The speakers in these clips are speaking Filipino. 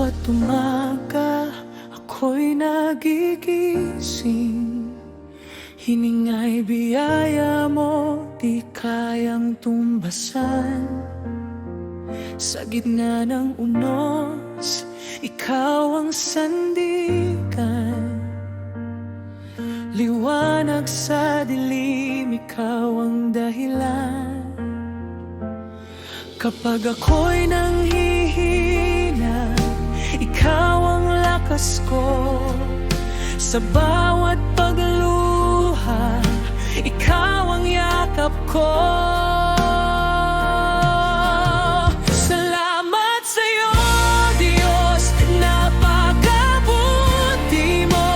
Bawat umaga ako'y nagigising, hininga'y biyaya mo, di kayang tumbasan. Sa gitna ng unos, ikaw ang sandigan. Liwanag sa dilim, ikaw ang dahilan. Kapag ako'y nanghihina, ikaw ang lakas ko. Sa bawat pagluha, ikaw ang yakap ko. Salamat sa'yo, Diyos, napakabuti mo.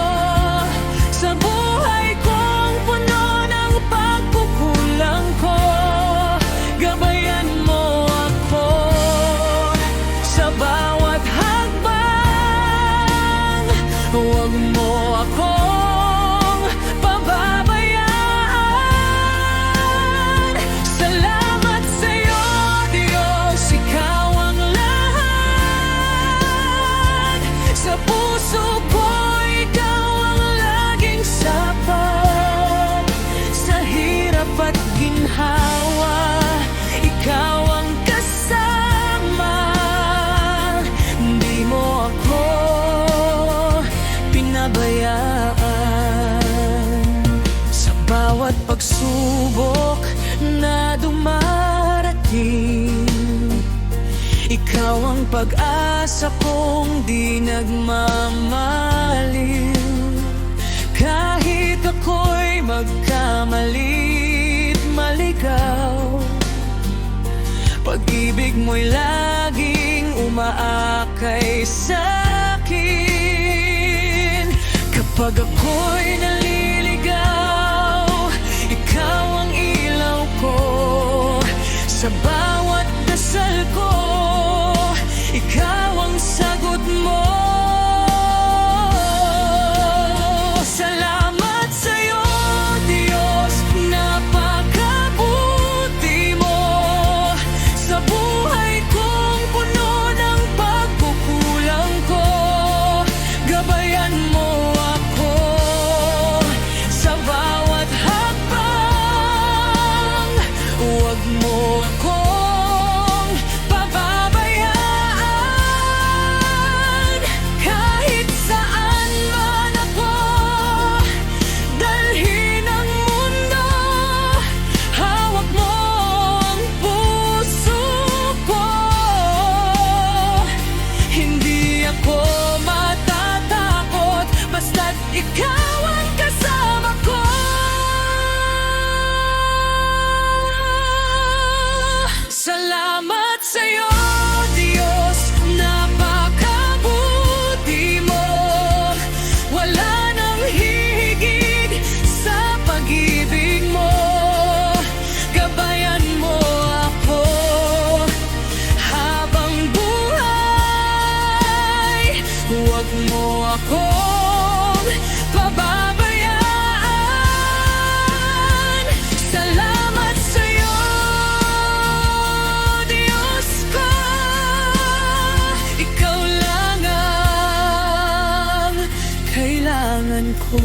Sa buhay kong puno ng pagkukulang ko, gabayan mo ako. Sa bawat hakbang, huwag mo akong pababayaan. Salamat sa'yo, Diyos, ikaw ang lahat. Sa puso ko, ikaw ang laging sapat. Sa hirap at ginhawa, ikaw ang kasama. Di mo ako pinabayaan. Sa bawat pagsubok na dumarating, ikaw ang pag-asa kong di nagmamaliw. Kahit ako'y magkamali't maligaw, pag-ibig mo'y laging umaakay sa'kin. Kapag ako'y naliligaw, ikaw ang ilaw ko. Sa bawat dasal ko, ikaw ang sagot mo. Salamat sa'yo, Diyos, napakabuti mo. Sa buhay kong puno ng pagkukulang ko, gabayan mo ako. Sa bawat hakbang, huwag mo akong pababayaan. Kahit saan man ako dalhin ang mundo, hawak mo ang puso ko. Hindi ako matatakot, basta't ikaw ang kasama ko. Salamat sa'yo, Diyos, napakabuti mo. Wala nang hihigit sa pag-ibig mo. Gabayan mo ako habang buhay. Huwag mo akong pababayaan. Salamat sa'yo, Diyos ko. Ikaw lang ang kailangan ko.